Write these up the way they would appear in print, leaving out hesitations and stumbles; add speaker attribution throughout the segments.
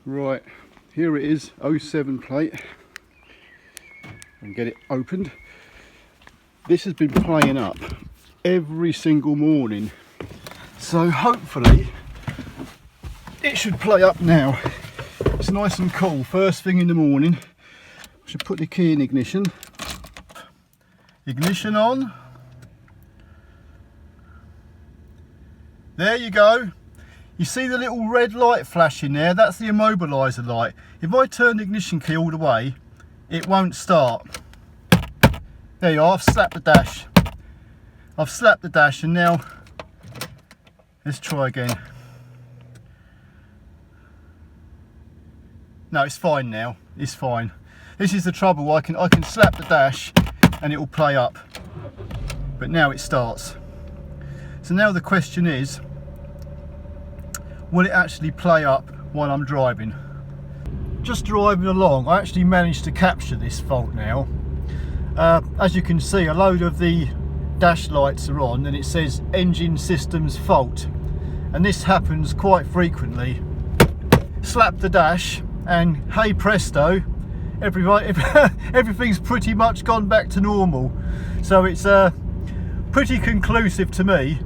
Speaker 1: Right, here it is, 07 plate, and get it opened. This has been playing up every single morning, so hopefully it should play up now. It's nice and cool, first thing in the morning. I should put the key in ignition. Ignition on. There you go. You see the little red light flashing there? That's the immobiliser light. If I turn the ignition key all the way, it won't start. There you are, I've slapped the dash. I've slapped the dash, and now let's try again. No, it's fine now. It's fine. This is the trouble. I can slap the dash and it will play up. But now it starts. So now the question is, will it actually play up while I'm driving? Just driving along, I actually managed to capture this fault now. As you can see, a load of the dash lights are on and it says engine systems fault. And this happens quite frequently. Slap the dash and hey presto, everything's pretty much gone back to normal. So it's pretty conclusive to me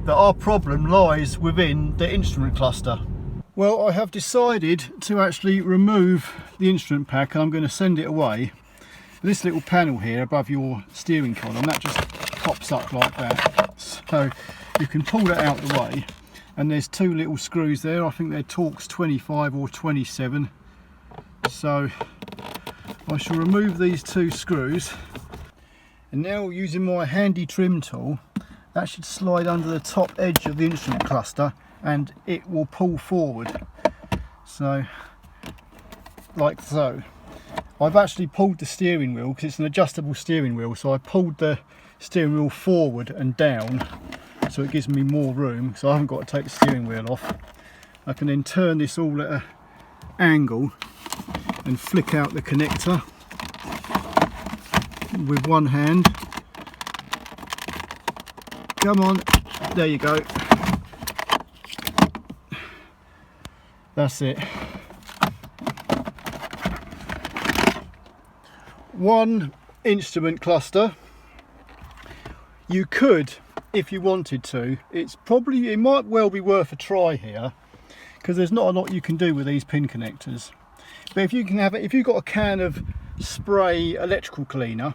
Speaker 1: that our problem lies within the instrument cluster. Well, I have decided to actually remove the instrument pack, and I'm going to send it away. This little panel here above your steering column, that just pops up like that. So you can pull that out the way, and there's two little screws there. I think they're Torx 25 or 27. So I shall remove these two screws, and now using my handy trim tool, that should slide under the top edge of the instrument cluster and it will pull forward. So, like so. I've actually pulled the steering wheel because it's an adjustable steering wheel, so I pulled the steering wheel forward and down so it gives me more room, so I haven't got to take the steering wheel off. I can then turn this all at an angle and flick out the connector with one hand. Come on, there you go. That's it. One instrument cluster. You could, if you wanted to, it might well be worth a try here, because there's not a lot you can do with these pin connectors. But if you've got a can of spray electrical cleaner,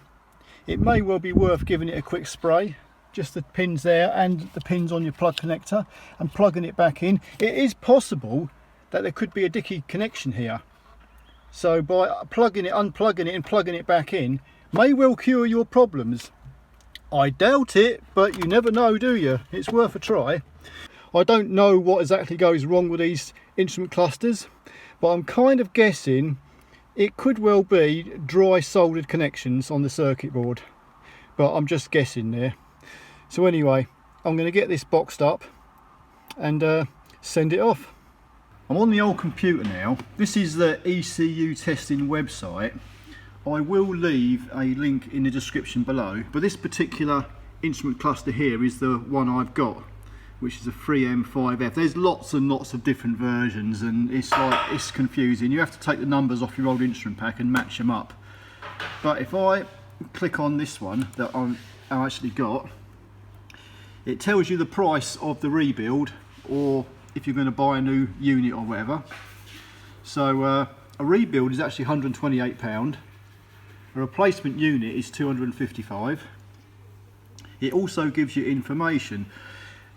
Speaker 1: it may well be worth giving it a quick spray. Just the pins there and the pins on your plug connector, and plugging it back in. It is possible that there could be a dicky connection here. So by unplugging it and plugging it back in, may well cure your problems. I doubt it, but you never know, do you? It's worth a try. I don't know what exactly goes wrong with these instrument clusters, but I'm kind of guessing it could well be dry soldered connections on the circuit board. But I'm just guessing there. So anyway, I'm going to get this boxed up and send it off. I'm on the old computer now. This is the ECU testing website. I will leave a link in the description below, but this particular instrument cluster here is the one I've got, which is a 3M5F. There's lots and lots of different versions, and it's confusing. You have to take the numbers off your old instrument pack and match them up. But if I click on this one that I actually got, it tells you the price of the rebuild, or if you're going to buy a new unit or whatever. So a rebuild is actually £128. A replacement unit is £255. It also gives you information.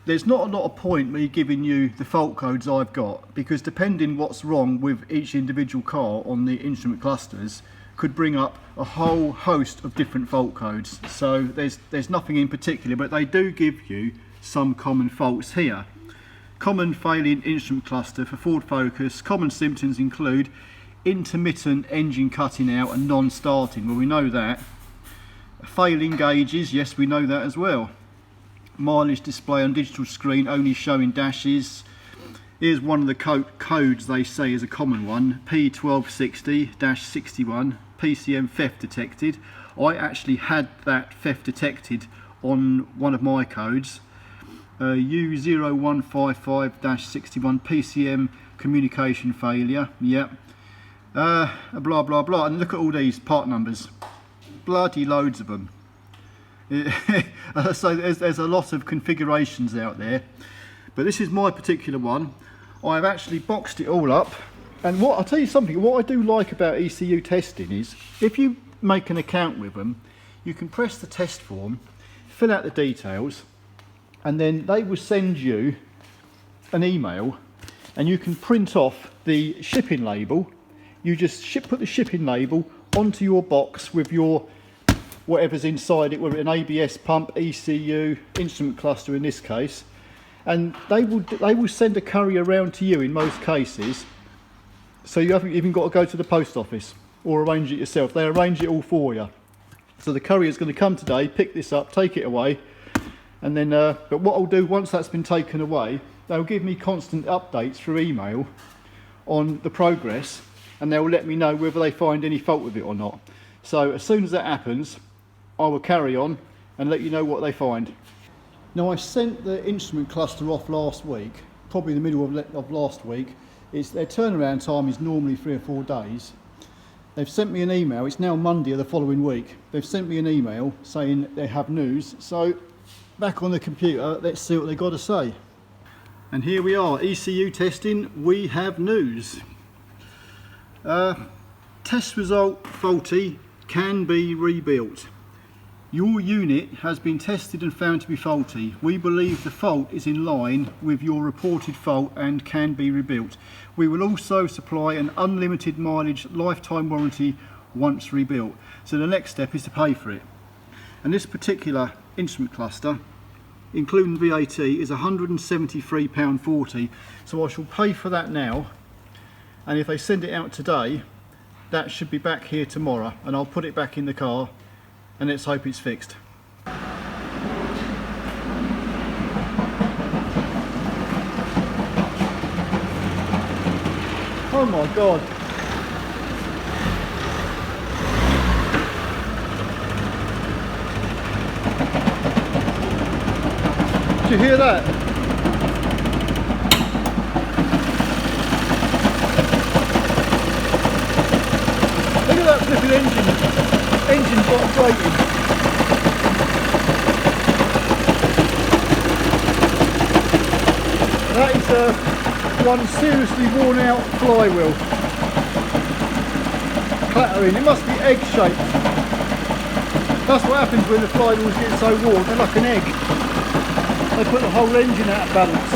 Speaker 1: There's not a lot of point me giving you the fault codes I've got, because depending what's wrong with each individual car on the instrument clusters could bring up a whole host of different fault codes. So there's nothing in particular, but they do give you some common faults here. Common failing instrument cluster for Ford Focus. Common symptoms include intermittent engine cutting out and non-starting. Well, we know that. Failing gauges, yes, we know that as well. Mileage display on digital screen only showing dashes. Here's one of the codes they say is a common one, P1260-61, PCM theft detected. I actually had that theft detected on one of my codes. U0155-61 PCM communication failure. Yep. Blah blah blah, and look at all these part numbers, bloody loads of them. So there's a lot of configurations out there, but this is my particular one. I've actually boxed it all up, and I'll tell you something, what I do like about ECU testing is if you make an account with them, you can press the test form, fill out the details, and then they will send you an email, and you can print off the shipping label. You just put the shipping label onto your box with your whatever's inside it, whether it's an ABS pump, ECU, instrument cluster in this case, and they will send a courier around to you in most cases, so you haven't even got to go to the post office or arrange it yourself. They arrange it all for you. So the courier's going to come today, pick this up, take it away, and then but what I'll do once that's been taken away, they'll give me constant updates through email on the progress, and they'll let me know whether they find any fault with it or not. So as soon as that happens, I will carry on and let you know what they find. Now, I sent the instrument cluster off last week, probably in the middle of last week. Their turnaround time is normally 3 or 4 days. They've sent me an email, it's now Monday of the following week. They've sent me an email saying they have news. So back on the computer, let's see what they've got to say. And here we are, ECU testing, we have news. Test result faulty, can be rebuilt. Your unit has been tested and found to be faulty. We believe the fault is in line with your reported fault and can be rebuilt. We will also supply an unlimited mileage lifetime warranty once rebuilt. So the next step is to pay for it. And this particular instrument cluster, including VAT, is £173.40. So I shall pay for that now. And if they send it out today, that should be back here tomorrow, and I'll put it back in the car, and let's hope it's fixed. Oh my God. Did you hear that? Look at that flipping engine vibrating. That is one seriously worn out flywheel. Clattering, it must be egg shaped. That's what happens when the flywheels get so worn, they're like an egg. They put the whole engine out of balance.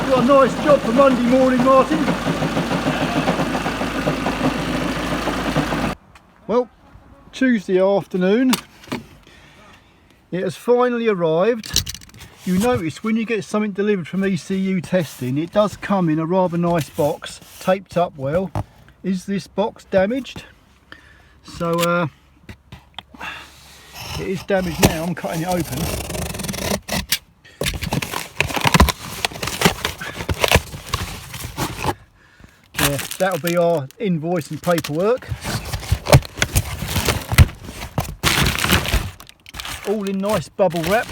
Speaker 1: What a nice job for Monday morning, Martin. Well, Tuesday afternoon, it has finally arrived. You notice when you get something delivered from ECU testing, it does come in a rather nice box, taped up well. Is this box damaged? So it is damaged now. I'm cutting it open. Yeah, that'll be our invoice and paperwork. All in nice bubble wrap.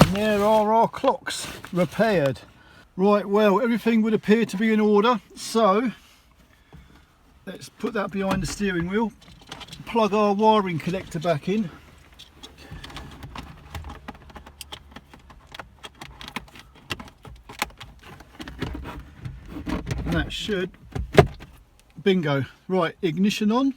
Speaker 1: And there are our clocks repaired. Right, well, everything would appear to be in order, so let's put that behind the steering wheel, plug our wiring connector back in. And that should, bingo. Right, ignition on.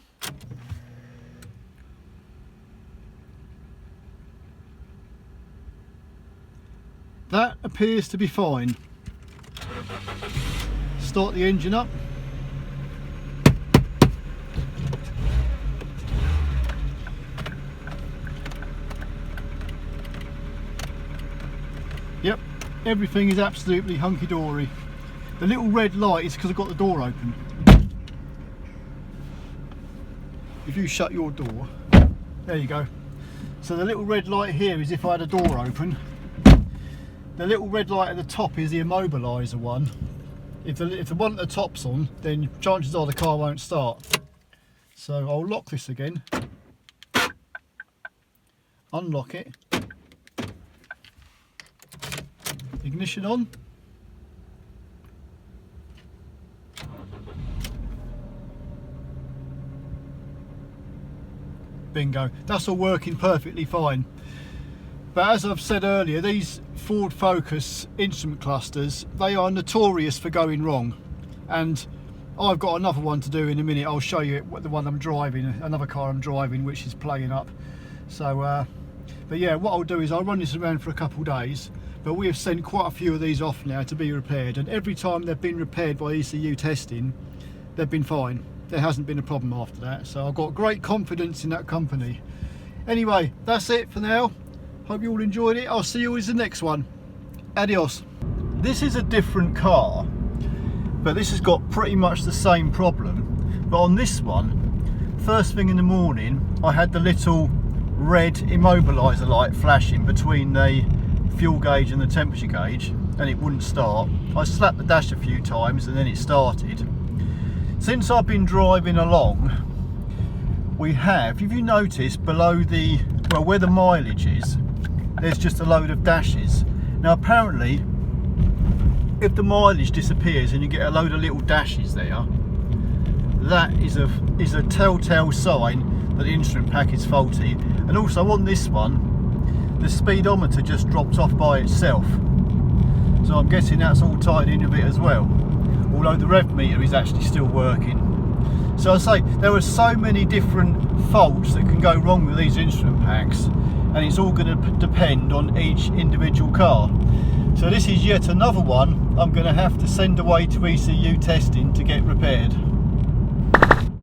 Speaker 1: That appears to be fine. Start the engine up. Yep, everything is absolutely hunky-dory. The little red light is because I've got the door open. If you shut your door, there you go. So the little red light here is if I had a door open. The little red light at the top is the immobiliser one. If the one at the top's on, then chances are the car won't start. So I'll lock this again. unlock it, ignition on, bingo, that's all working perfectly fine. But as I've said earlier, these Ford Focus instrument clusters, they are notorious for going wrong, and I've got another one to do in a minute. I'll show you the one I'm driving, another car I'm driving, which is playing up. So but yeah, what I'll do is I'll run this around for a couple of days, but we have sent quite a few of these off now to be repaired, and every time they've been repaired by ECU testing, they've been fine. There hasn't been a problem after that, so I've got great confidence in that company. Anyway, that's it for now. Hope you all enjoyed it. I'll see you in the next one. Adios. This is a different car, but this has got pretty much the same problem. But on this one, first thing in the morning, I had the little red immobiliser light flashing between the fuel gauge and the temperature gauge, and it wouldn't start. I slapped the dash a few times and then it started. Since I've been driving along, we have, if you notice, below the, well, where the mileage is, there's just a load of dashes. Now apparently, if the mileage disappears and you get a load of little dashes there, that is a telltale sign that the instrument pack is faulty. And also on this one, the speedometer just dropped off by itself, so I'm guessing that's all tied in a bit as well, although the rev meter is actually still working. So I say there are so many different faults that can go wrong with these instrument packs, and it's all going to depend on each individual car. So this is yet another one I'm going to have to send away to ECU testing to get repaired.